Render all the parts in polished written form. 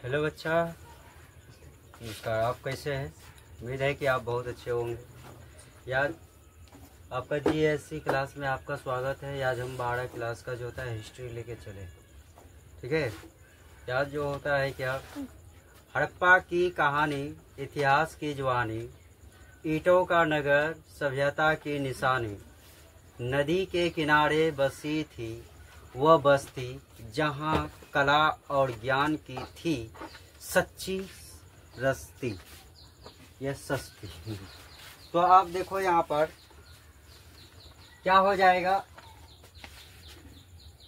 Hello बच्चा, नमस्कार। आप कैसे हैं? उम्मीद है कि आप बहुत अच्छे होंगे। यार, आपका जीएससी क्लास में आपका स्वागत है। आज हम 12 क्लास का जो होता है हिस्ट्री लेके चले, ठीक है। यार जो होता है क्या, हड़प्पा की कहानी, इतिहास की जवानी, ईंटों का नगर, सभ्यता की निशानी। नदी के किनारे बसी थी वह बस्ती, जहाँ कला और ज्ञान की थी सच्ची रस्ती, यह सस्ती। तो आप देखो यहाँ पर क्या हो जाएगा।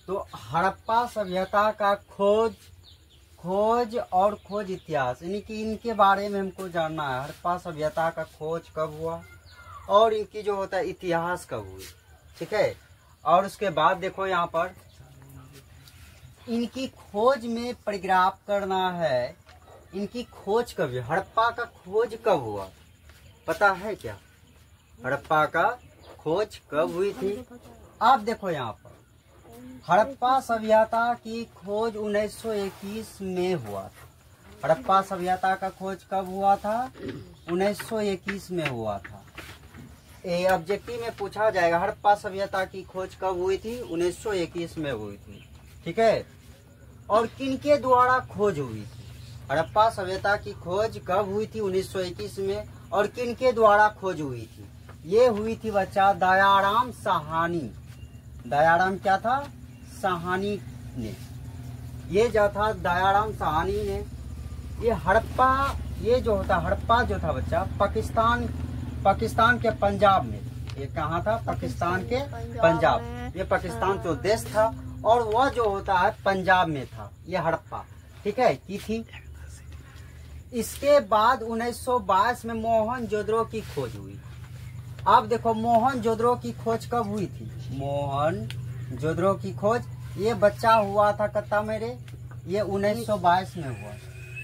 तो हड़प्पा सभ्यता का खोज और खोज इतिहास, यानी कि इनके बारे में हमको जानना है। हड़प्पा सभ्यता का खोज कब हुआ और इनकी जो होता है इतिहास कब हुई, ठीक है। और उसके बाद देखो यहाँ पर इनकी खोज में परिग्राफ करना है। इनकी खोज कब हुई, हड़प्पा का खोज कब हुआ, पता है क्या? हड़प्पा का खोज कब हुई थी? आप देखो यहाँ पर हड़प्पा सभ्यता की खोज 1921 में हुआ था। हड़प्पा सभ्यता का खोज कब हुआ था? 1921 में हुआ था। ये ऑब्जेक्टिव में पूछा जाएगा, हड़प्पा सभ्यता की खोज कब हुई थी? 1921 में हुई थी, ठीक है। और किनके द्वारा खोज हुई थी? हड़प्पा सभ्यता की खोज कब हुई थी? 1921 में। और किनके द्वारा खोज हुई थी? ये हुई थी बच्चा दयाराम साहनी। दयाराम क्या था? साहनी ने। ये जो था दयाराम साहनी ने, ये हड़प्पा, ये जो होता हड़प्पा जो था बच्चा पाकिस्तान के पंजाब में। ये कहाँ था? पाकिस्तान के पंजाब। ये पाकिस्तान जो देश था और वह जो होता है पंजाब में था, ये हड़प्पा, ठीक है, की थी। इसके बाद 1922 में मोहनजोदड़ो की खोज हुई। आप देखो मोहनजोदड़ो की खोज कब हुई थी? मोहनजोदड़ो की खोज ये बच्चा हुआ था कत्ता मेरे, ये 1922 में हुआ।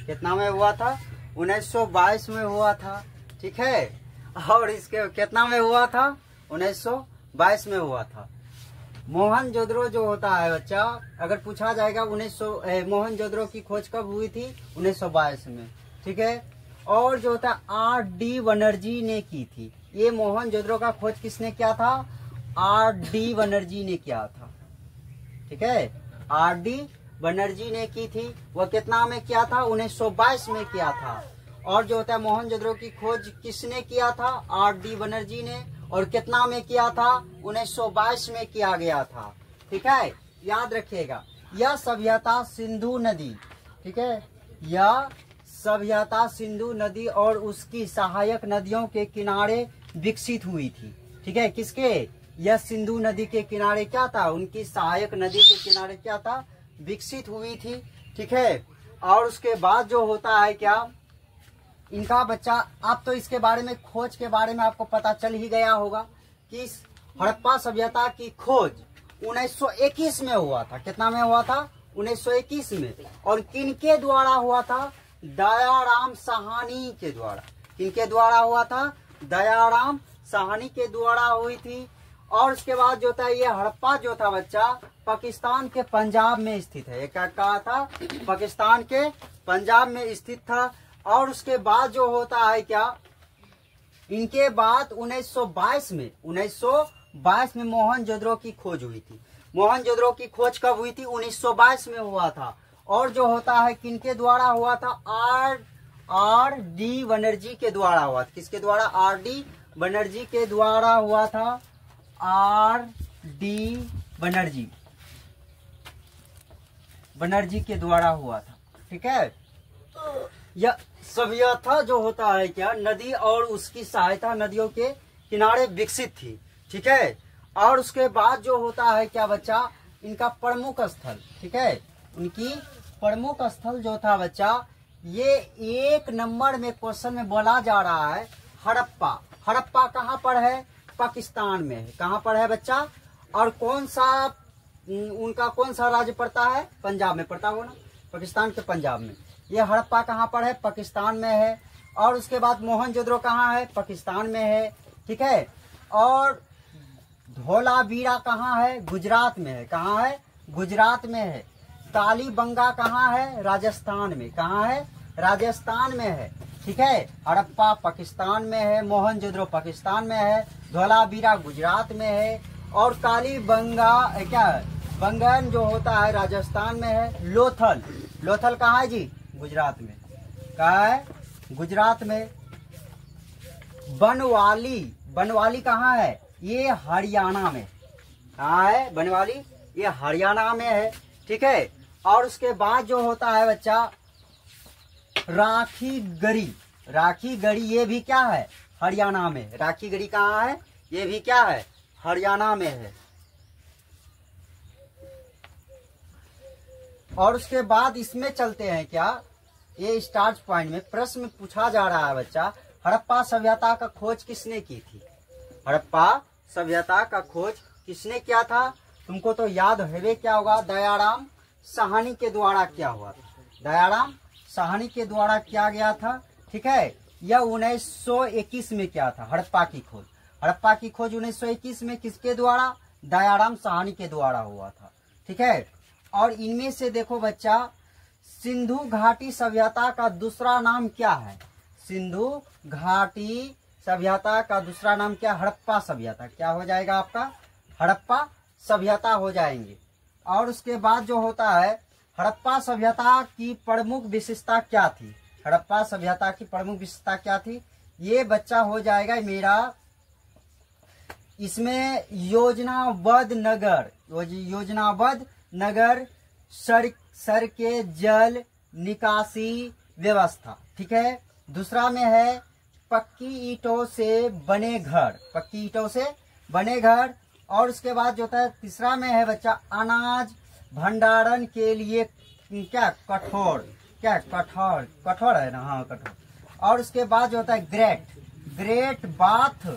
कितना में हुआ था? 1922 में हुआ था, ठीक है। और इसके कितना में हुआ था? 1922 में हुआ था। मोहनजोदड़ो जो होता है बच्चा, अगर पूछा जाएगा मोहनजोदड़ो की खोज कब हुई थी? 1922 में, ठीक है। और जो होता है R.D. बनर्जी ने की थी। ये मोहनजोदड़ो का खोज किसने किया था? R.D. बनर्जी ने किया था, ठीक है। R.D. बनर्जी ने की थी। वह कितना में किया था? 1922 में किया था। और जो होता है मोहनजोदड़ो की खोज किसने किया था? R.D. बनर्जी ने। और कितना में किया था? 1922 में किया गया था, ठीक है। याद रखिएगा, यह सभ्यता सिंधु नदी, ठीक है, यह सभ्यता सिंधु नदी और उसकी सहायक नदियों के किनारे विकसित हुई थी, ठीक है। किसके? यह सिंधु नदी के किनारे क्या था? उनकी सहायक नदी के किनारे क्या था? विकसित हुई थी, ठीक है। और उसके बाद जो होता है क्या, इनका बच्चा, आप तो इसके बारे में, खोज के बारे में आपको पता चल ही गया होगा कि हड़प्पा सभ्यता की खोज 1921 में हुआ था। कितना में हुआ था? 1921 में। और किनके द्वारा हुआ था? दयाराम साहनी के द्वारा। किनके द्वारा हुआ था? दयाराम साहनी के द्वारा हुई थी। और उसके बाद जो था ये हड़प्पा जो था बच्चा पाकिस्तान के पंजाब में स्थित है। क्या कहा था? पाकिस्तान के पंजाब में स्थित था। और उसके बाद जो होता है क्या, इनके बाद 1922 में मोहनजोदड़ो की खोज हुई थी। मोहनजोदड़ो की खोज कब हुई थी? 1922 में हुआ था। और जो होता है किनके द्वारा हुआ था? R.D. बनर्जी के द्वारा हुआ था। किसके द्वारा? R.D. बनर्जी के द्वारा हुआ था। R.D. बनर्जी के द्वारा हुआ था, ठीक है। यह सभ्यता जो होता है क्या, नदी और उसकी सहायता नदियों के किनारे विकसित थी, ठीक है। और उसके बाद जो होता है क्या बच्चा, इनका प्रमुख स्थल, ठीक है, उनकी प्रमुख स्थल जो था बच्चा, ये 1 नंबर में क्वेश्चन में बोला जा रहा है हड़प्पा। हड़प्पा कहाँ पर है? पाकिस्तान में है। कहाँ पर है बच्चा? और कौन सा, उनका कौन सा राज्य पड़ता है? पंजाब में पड़ता हो ना, पाकिस्तान के पंजाब में। ये हड़प्पा कहाँ पर है? पाकिस्तान में है। और उसके बाद मोहनजोदड़ो कहाँ है? पाकिस्तान में है, ठीक है। और धोलावीरा कहाँ है? गुजरात में है। कहाँ है? गुजरात में है। कालीबंगा कहाँ है? राजस्थान में। कहाँ है? राजस्थान में है। ठीक है। हड़प्पा पाकिस्तान में है, मोहनजोदड़ो पाकिस्तान में है, धोलावीरा गुजरात में है, और कालीबंगा क्या बंगन जो होता है राजस्थान में है। लोथल, लोथल कहाँ है जी? गुजरात में। कहाँ है? गुजरात में। बनवाली, बनवाली कहाँ है? ये हरियाणा में। कहाँ है बनवाली? ये हरियाणा में है। ठीक है। और उसके बाद जो होता है बच्चा राखी गढ़ी, राखी गढ़ी ये भी क्या है? हरियाणा में। राखी गढ़ी कहाँ है? ये भी क्या है? हरियाणा में है। और उसके बाद इसमें चलते हैं क्या, ये स्टार्ट पॉइंट में प्रश्न पूछा जा रहा है बच्चा, हड़प्पा सभ्यता का खोज किसने की थी? हड़प्पा सभ्यता का खोज किसने किया था? तुमको तो याद है क्या होगा, दयाराम साहनी के द्वारा क्या हुआ था? दयाराम साहनी के द्वारा किया गया था। ठीक है। यह 1921 में क्या था? हड़प्पा की खोज। हड़प्पा की खोज 1921 में किसके द्वारा? दयाराम साहनी के द्वारा हुआ था। ठीक है। और इनमें से देखो बच्चा, सिंधु घाटी सभ्यता का दूसरा नाम क्या है? सिंधु घाटी सभ्यता का दूसरा नाम क्या? हड़प्पा सभ्यता। क्या हो जाएगा आपका? हड़प्पा सभ्यता हो जाएंगे। और उसके बाद जो होता है, हड़प्पा सभ्यता की प्रमुख विशेषता क्या थी? हड़प्पा सभ्यता की प्रमुख विशेषता क्या थी? ये बच्चा हो जाएगा मेरा, इसमें योजनाबद्ध नगर, योजनाबद्ध नगर, सड़कें, जल निकासी व्यवस्था। ठीक है। दूसरा में है पक्की ईंटों से बने घर, पक्की ईंटों से बने घर। और उसके बाद जो होता है तीसरा में है बच्चा अनाज भंडारण के लिए क्या? कठोर, क्या? कठोर, कठोर है ना? हाँ कठोर। और उसके बाद जो होता है great bath,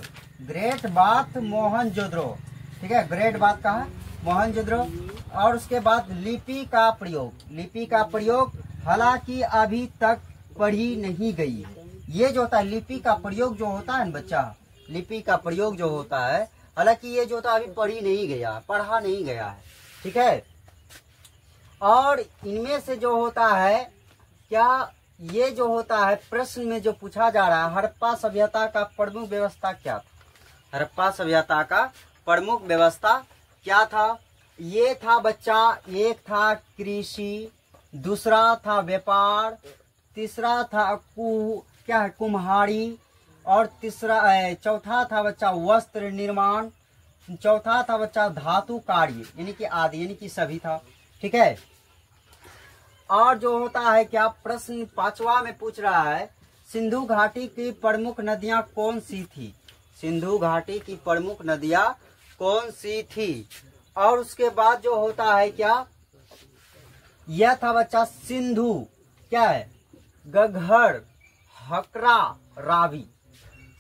great bath Mohenjodaro. ठीक है। ग्रेट बाथ कहाँ है? मोहनजोदड़ो। और उसके बाद लिपि का प्रयोग, लिपि का प्रयोग हालांकि अभी तक पढ़ी नहीं गई है। ये जो होता है लिपि का प्रयोग जो होता है ना बच्चा, लिपि का प्रयोग जो होता है, हालांकि ये जो होता है अभी पढ़ी नहीं गया, पढ़ा नहीं गया है। ठीक है। और इनमें से जो होता है क्या, ये जो होता है प्रश्न में जो पूछा जा रहा है, हड़प्पा सभ्यता का प्रमुख व्यवस्था क्या था? हड़प्पा सभ्यता का प्रमुख व्यवस्था क्या था? ये था बच्चा, एक था कृषि, दूसरा था व्यापार, तीसरा था क्या है? कुम्हारी, और चौथा था बच्चा वस्त्र निर्माण, चौथा था बच्चा धातु कार्य, यानी कि आदि, यानी कि सभी था। ठीक है। और जो होता है क्या, प्रश्न 5वां में पूछ रहा है, सिंधु घाटी की प्रमुख नदियां कौन सी थी? सिंधु घाटी की प्रमुख नदियां कौन सी थी? और उसके बाद जो होता है क्या, यह था बच्चा सिंधु, क्या है? घग्गर, हकरा, रावी।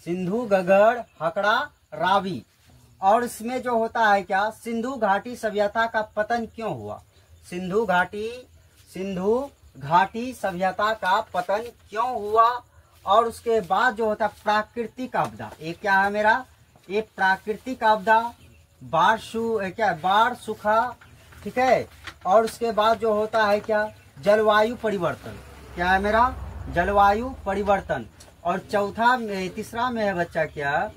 सिंधु, घग्गर, हकरा, रावी। और इसमें जो होता है क्या, सिंधु घाटी सभ्यता का पतन क्यों हुआ? सिंधु घाटी सभ्यता का पतन क्यों हुआ? और उसके बाद जो होता है प्राकृतिक आपदा, ये क्या है मेरा? ये प्राकृतिक आपदा, बाढ़ सूखा। ठीक है। और उसके बाद जो होता है क्या, जलवायु परिवर्तन, क्या है मेरा? जलवायु परिवर्तन। और तीसरा में है बच्चा क्या,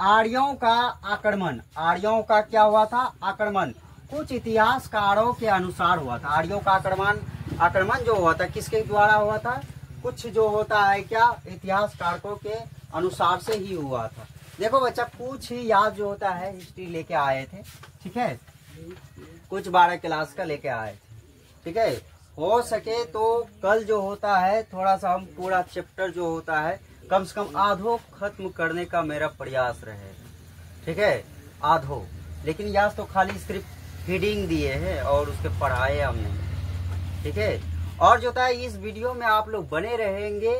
आर्यों का आक्रमण। आर्यों का क्या हुआ था? आक्रमण। कुछ इतिहासकारों के अनुसार हुआ था। आर्यों का आक्रमण जो हुआ था किसके द्वारा हुआ था? कुछ जो होता है क्या, इतिहासकारों के अनुसार से ही हुआ था। देखो बच्चा, कुछ ही याद जो होता है हिस्ट्री लेके आए थे। ठीक है। कुछ 12 क्लास का लेके आए थे। ठीक है। हो सके तो कल जो होता है थोड़ा सा हम पूरा चैप्टर जो होता है कम से कम आधो खत्म करने का मेरा प्रयास रहेगा। ठीक है। आधो, लेकिन याद तो खाली सिर्फ फीडिंग दिए हैं और उसके पढ़ाए हमने। ठीक है। और जो होता है इस वीडियो में आप लोग बने रहेंगे।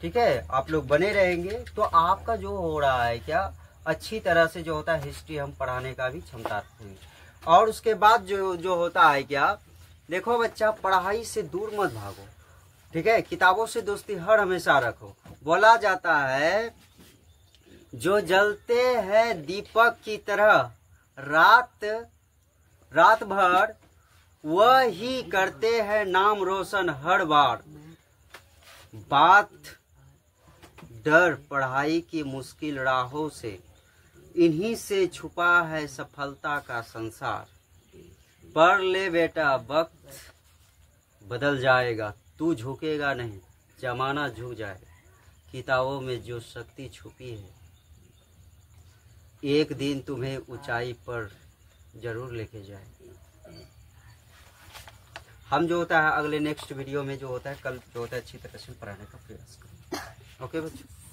ठीक है। आप लोग बने रहेंगे तो आपका जो हो रहा है क्या, अच्छी तरह से जो होता है हिस्ट्री हम पढ़ाने का भी क्षमता रखेंगे। और उसके बाद जो होता है क्या, देखो बच्चा, पढ़ाई से दूर मत भागो। ठीक है। किताबों से दोस्ती हर हमेशा रखो। बोला जाता है जो जलते हैं दीपक की तरह, रात रात भर वही करते हैं नाम रोशन हर बार। बात डर पढ़ाई की मुश्किल राहों से, इन्हीं से छुपा है सफलता का संसार। पढ़ ले बेटा, वक्त बदल जाएगा, तू झुकेगा नहीं, जमाना झुक जाएगा। किताबों में जो शक्ति छुपी है, एक दिन तुम्हें ऊंचाई पर जरूर लेके जाएगी। हम जो होता है अगले नेक्स्ट वीडियो में जो होता है, कल जो होता है अच्छी तरह से पढ़ाने का प्रयास करें। ओके बच्चों।